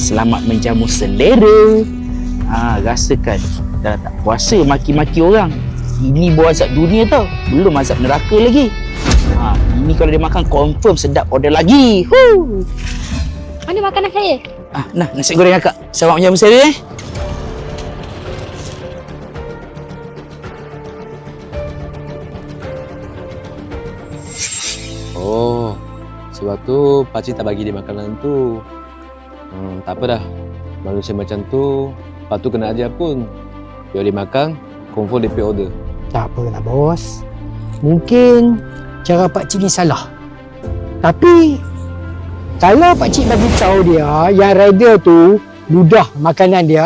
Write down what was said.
Selamat menjamu selera. Rasakan. Dah tak puasa maki-maki orang. Ini baru azab dunia tau. Belum azab neraka lagi. Ini kalau dia makan confirm sedap, order lagi. Mana makanan saya? Nah, nasi goreng akak. Selamat menjamu selera. Oh, sebab tu pakcik tak bagi dia makanan tu. Tak apa dah. Manusia macam tu, patut kena ajar pun. Biar dia makan, confirm dia pay order. Tak apalah bos. Mungkin cara pakcik ni salah. Tapi kalau pakcik bagi tahu dia yang rider tu ludah makanan dia,